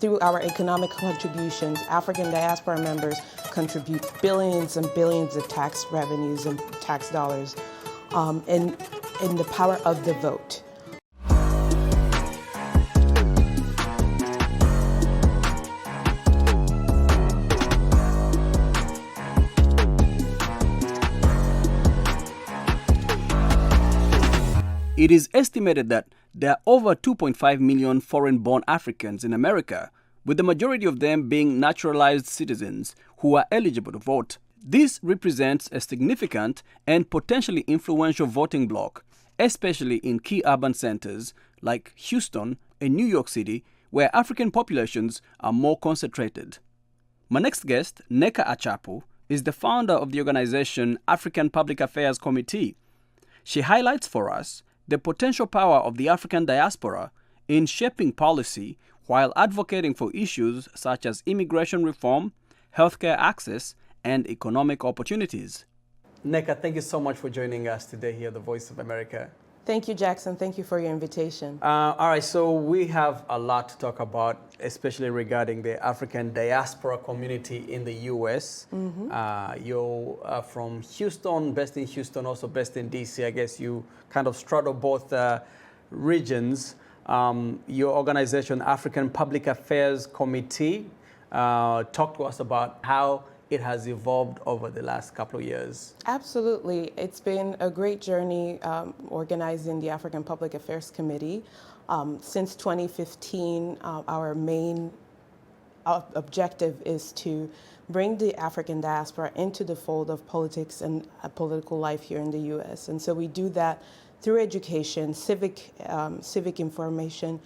Through our economic contributions, African diaspora members contribute billions and billions of tax revenues and tax dollars in the power of the vote. It is estimated that there are over 2.5 million foreign-born Africans in America, with the majority of them being naturalized citizens who are eligible to vote. This represents a significant and potentially influential voting bloc, especially in key urban centers like Houston and New York City, where African populations are more concentrated. My next guest, Nneka Achapu, is the founder of the organization African Public Affairs Committee. She highlights for us the potential power of the African diaspora in shaping policy while advocating for issues such as immigration reform, healthcare access, and economic opportunities. Nneka, thank you so much for joining us today here at the Voice of America. Thank you, Jackson. Thank you for your invitation. All right, so we have a lot to talk about, especially regarding the African diaspora community in the U.S. You're from Houston, based in Houston, also based in D.C. I guess you kind of straddle both regions. Your organization, African Public Affairs Committee, talk to us about how it has evolved over the last couple of years. Absolutely. It's been a great journey organizing the African Public Affairs Committee. Since 2015, our main objective is to bring the African diaspora into the fold of politics and political life here in the U.S. And so we do that through education, civic information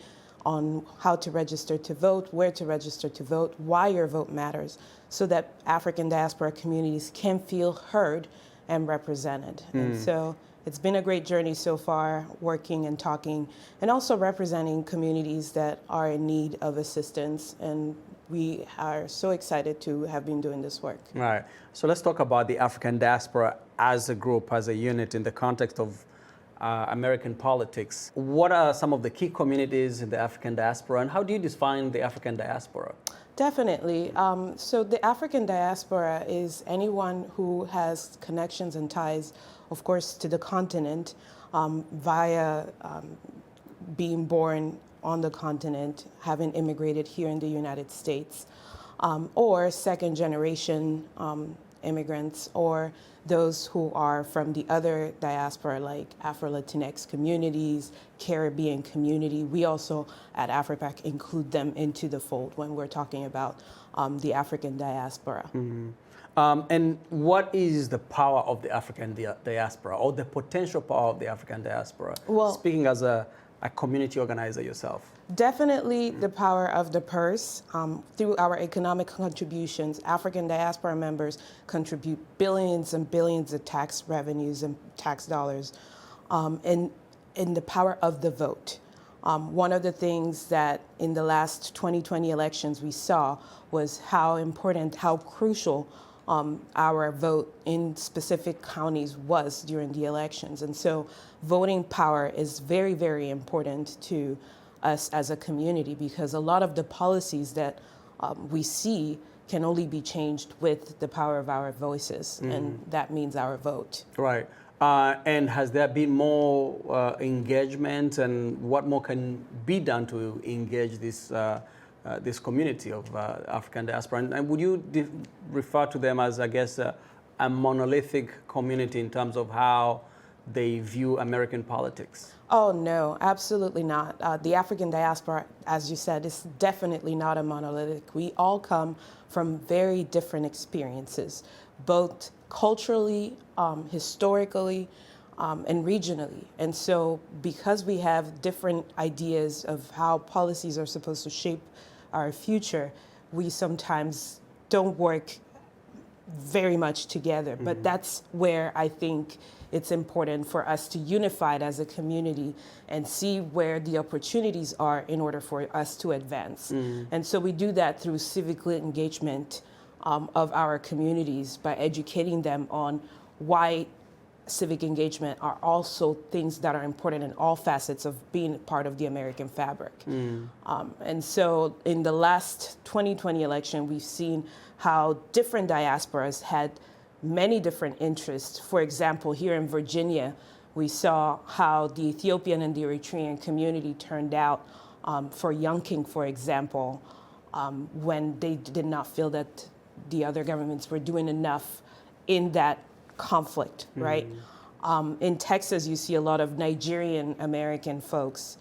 on how to register to vote, where to register to vote, why your vote matters, so that African diaspora communities can feel heard and represented. And so it's been a great journey so far, working and talking, and also representing communities that are in need of assistance. And we are so excited to have been doing this work. Right. So let's talk about the African diaspora as a group, as a unit in the context of American politics. What are some of the key communities in the African diaspora, and how do you define the African diaspora? Definitely. So the African diaspora is anyone who has connections and ties, of course, to the continent via being born on the continent, having immigrated here in the United States, or second generation immigrants, or those who are from the other diaspora, like Afro-Latinx communities, Caribbean community. We also at AfriPac include them into the fold when we're talking about the African diaspora. And what is the power of the African diaspora, or the potential power of the African diaspora? Well, speaking as a community organizer yourself. Definitely the power of the purse. Through our economic contributions, African diaspora members contribute billions and billions of tax revenues and tax dollars in the power of the vote. One of the things that in the last 2020 elections we saw was how important, how crucial our vote in specific counties was during the elections. And so voting power is very, very important to us as a community, because a lot of the policies that we see can only be changed with the power of our voices, and that means our vote. Right. And has there been more engagement, and what more can be done to engage this this community of African diaspora? And would you refer to them as, I guess, a monolithic community in terms of how they view American politics? Oh, no, absolutely not. The African diaspora, as you said, is definitely not a monolithic. We all come from very different experiences, both culturally, historically, and regionally. And so because we have different ideas of how policies are supposed to shape our future, we sometimes don't work very much together. But that's where I think it's important for us to unify as a community and see where the opportunities are in order for us to advance. And so we do that through civic engagement of our communities by educating them on why civic engagement are also things that are important in all facets of being part of the American fabric. And so in the last 2020 election, we've seen how different diasporas had many different interests. For example, here in Virginia, we saw how the Ethiopian and the Eritrean community turned out for Yonking, for example, when they did not feel that the other governments were doing enough in that conflict, right? In Texas, you see a lot of Nigerian American folks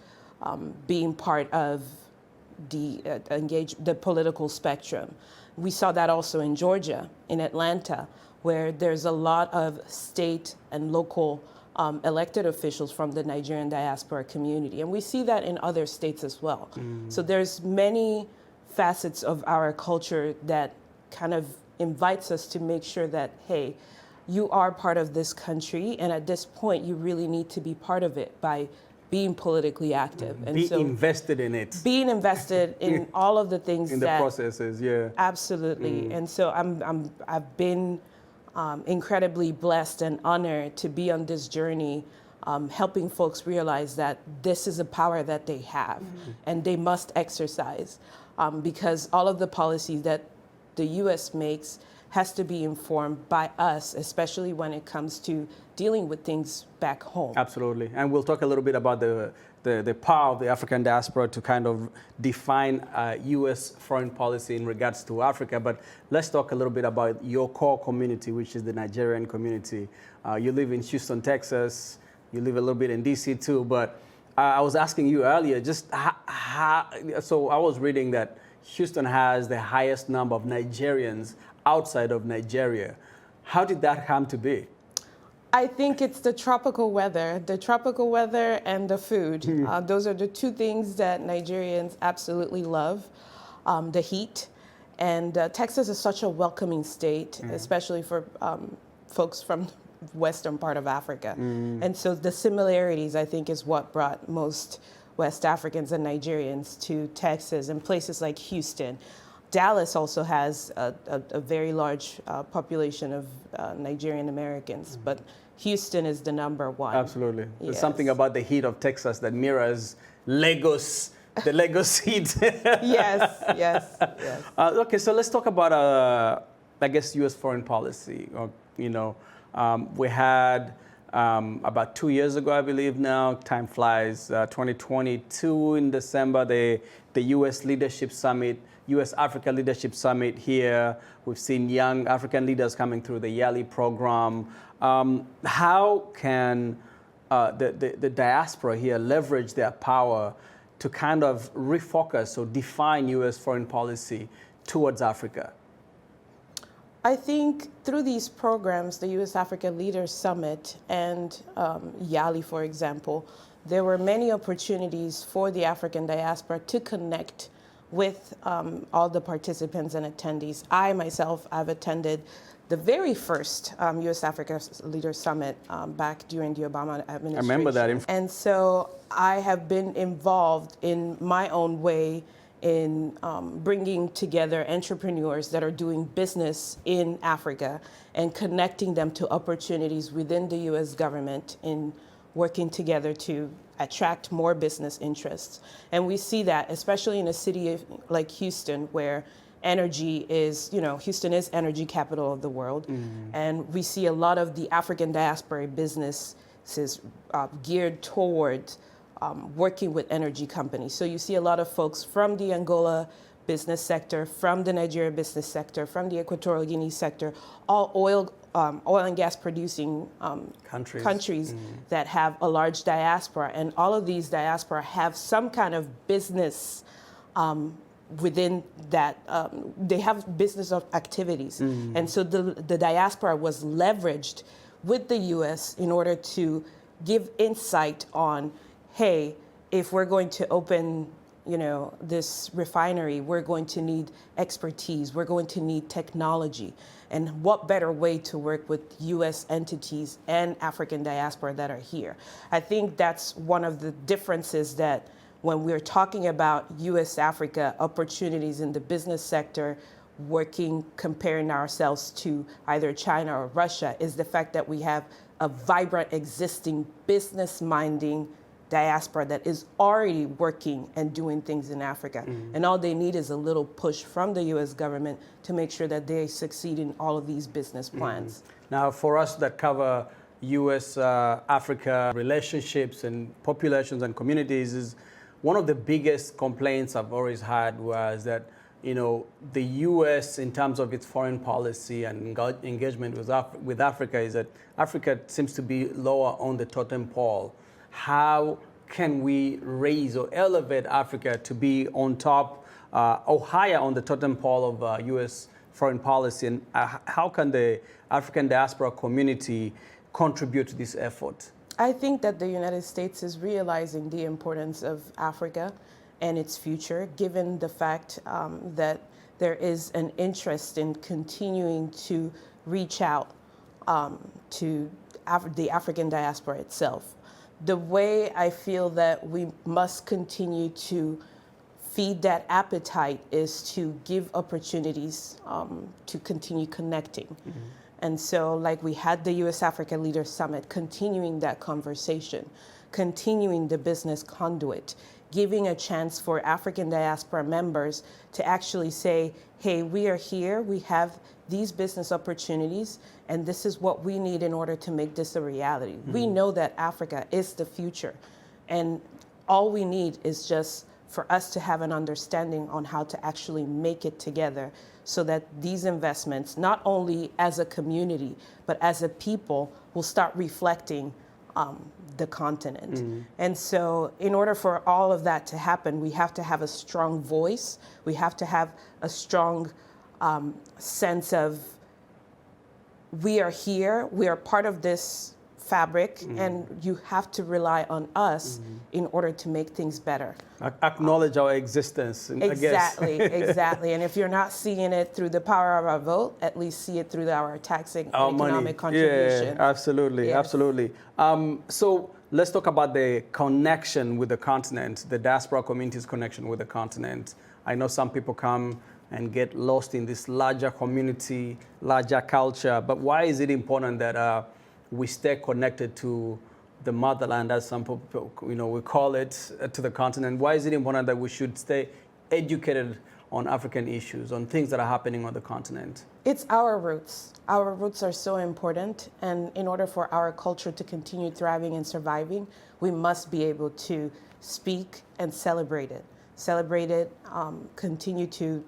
being part of the political spectrum. We saw that also in Georgia, in Atlanta, where there's a lot of state and local elected officials from the Nigerian diaspora community. And we see that in other states as well. So there's many facets of our culture that kind of invites us to make sure that, hey, you are part of this country, and at this point, you really need to be part of it by being politically active. And be so invested in it. being invested in all of the things in the processes, yeah. Absolutely. And so I've been incredibly blessed and honored to be on this journey, helping folks realize that this is a power that they have and they must exercise, because all of the policies that the U.S. makes has to be informed by us, especially when it comes to dealing with things back home. Absolutely. And we'll talk a little bit about the power of the African diaspora to kind of define U.S. foreign policy in regards to Africa. But let's talk a little bit about your core community, which is the Nigerian community. You live in Houston, Texas. You live a little bit in D.C. too. But I was asking you earlier, just so I was reading that Houston has the highest number of Nigerians outside of Nigeria. How did that come to be? I think it's the tropical weather and the food. Those are the two things that Nigerians absolutely love, the heat. And Texas is such a welcoming state, especially for folks from the western part of Africa. And so the similarities, I think, is what brought most West Africans and Nigerians to Texas and places like Houston. Dallas also has a very large population of Nigerian Americans, but Houston is the number one. Absolutely. There's Yes. something about the heat of Texas that mirrors Lagos, the Lagos heat. Yes. Okay, so let's talk about, I guess, U.S. foreign policy. We had about 2 years ago, I believe now, time flies, 2022 in December, the U.S. Leadership Summit, U.S. Africa Leadership Summit here. We've seen young African leaders coming through the YALI program. How can the diaspora here leverage their power to kind of refocus or define U.S. foreign policy towards Africa? I think through these programs, the U.S. Africa Leaders Summit and YALI, for example, there were many opportunities for the African diaspora to connect with all the participants and attendees. I myself, I've attended the very first U.S. Africa Leaders Summit back during the Obama administration. I remember that. And so I have been involved in my own way in bringing together entrepreneurs that are doing business in Africa and connecting them to opportunities within the U.S. government in working together to attract more business interests. And we see that, especially in a city like Houston, where energy is, Houston is energy capital of the world. And we see a lot of the African diaspora businesses geared towards working with energy companies. So you see a lot of folks from the Angola business sector, from the Nigeria business sector, from the Equatorial Guinea sector, all oil and gas producing countries that have a large diaspora. And all of these diaspora have some kind of business within that. They have business activities. And so the diaspora was leveraged with the U.S. in order to give insight on, hey, if we're going to open this refinery, we're going to need expertise, we're going to need technology. And what better way to work with U.S. entities and African diaspora that are here? I think that's one of the differences that when we're talking about U.S. Africa opportunities in the business sector, comparing ourselves to either China or Russia, is the fact that we have a vibrant, existing, business-minding diaspora that is already working and doing things in Africa. And all they need is a little push from the U.S. government to make sure that they succeed in all of these business plans. Now, for us that cover U.S. Africa relationships and populations and communities, is one of the biggest complaints I've always had was that, you know, the U.S. in terms of its foreign policy and engagement with Africa is that Africa seems to be lower on the totem pole. How can we raise or elevate Africa to be on top or higher on the totem pole of U.S. foreign policy? And how can the African diaspora community contribute to this effort? I think that the United States is realizing the importance of Africa and its future, given the fact that there is an interest in continuing to reach out to the African diaspora itself. The way I feel that we must continue to feed that appetite is to give opportunities to continue connecting. And so, like we had the U.S. Africa Leaders Summit, continuing that conversation, continuing the business conduit, giving a chance for African diaspora members to actually say, hey, we are here, we have these business opportunities, and this is what we need in order to make this a reality. We know that Africa is the future, and all we need is just for us to have an understanding on how to actually make it together so that these investments, not only as a community, but as a people, will start reflecting the continent. And so in order for all of that to happen, we have to have a strong voice. We have to have a strong sense of we are here, we are part of this fabric, and you have to rely on us in order to make things better. Acknowledge our existence, Exactly, I guess. exactly. And if you're not seeing it through the power of our vote, at least see it through our taxing and economic contribution. Yeah, absolutely, Yes. absolutely. So let's talk about the connection with the continent, the diaspora community's connection with the continent. I know some people come and get lost in this larger community, larger culture, but why is it important that we stay connected to the motherland, as some people, we call it, to the continent? Why is it important that we should stay educated on African issues, on things that are happening on the continent? It's our roots. Our roots are so important, and in order for our culture to continue thriving and surviving, we must be able to speak and celebrate it. Continue to,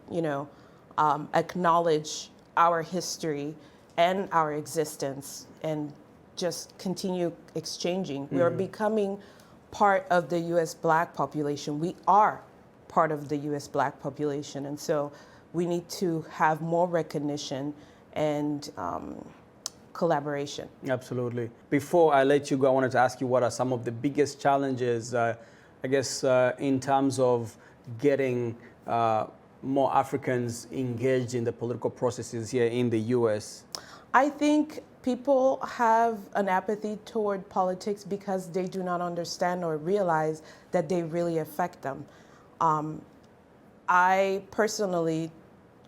acknowledge our history and our existence, and just continue exchanging. We are becoming part of the U.S. Black population. We are part of the U.S. Black population, and so we need to have more recognition and collaboration. Absolutely. Before I let you go, I wanted to ask you what are some of the biggest challenges, in terms of getting more Africans engaged in the political processes here in the U.S.? I think people have an apathy toward politics because they do not understand or realize that they really affect them. I personally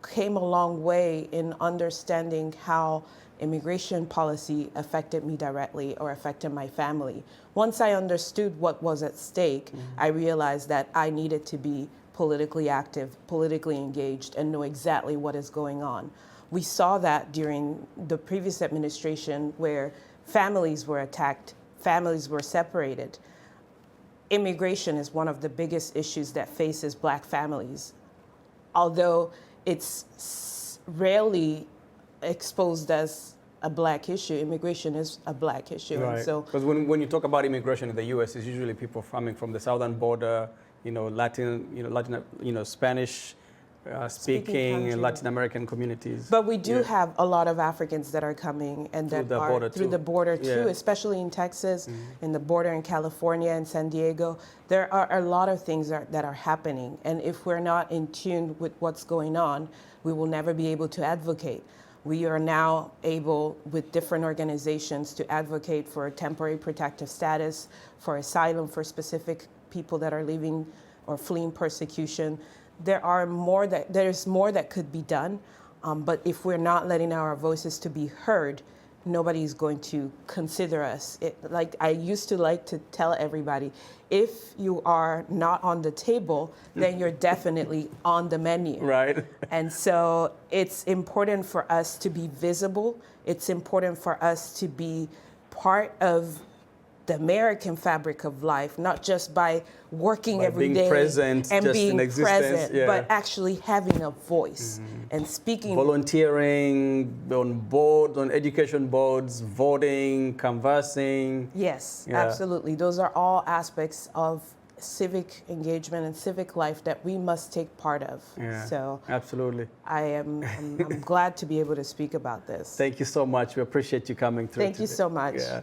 came a long way in understanding how immigration policy affected me directly or affected my family. Once I understood what was at stake, I realized that I needed to be politically active, politically engaged, and know exactly what is going on. We saw that during the previous administration where families were attacked, families were separated. Immigration is one of the biggest issues that faces Black families. Although it's rarely exposed as a Black issue, immigration is a Black issue. Right. Because when you talk about immigration in the U.S., it's usually people coming from the southern border, Spanish speaking and Latin American communities. But we do have a lot of Africans that are coming and that are through the border too, especially in Texas, in the border in California and San Diego. There are a lot of things that are happening. And if we're not in tune with what's going on, we will never be able to advocate. We are now able, with different organizations, to advocate for temporary protective status, for asylum for specific people that are leaving or fleeing persecution. There's more that could be done, but if we're not letting our voices to be heard, nobody's going to consider us. Like I used to like to tell everybody, if you are not on the table, then you're definitely on the menu. Right. And so it's important for us to be visible. It's important for us to be part of the American fabric of life, not just by working every day present, and just being in existence, present, yeah. but actually having a voice and speaking. Volunteering on board, on education boards, voting, canvassing. Yes, Yeah. absolutely. Those are all aspects of civic engagement and civic life that we must take part of. Yeah, So absolutely. I'm glad to be able to speak about this. Thank you so much. We appreciate you coming through Thank you today. so much. Yeah.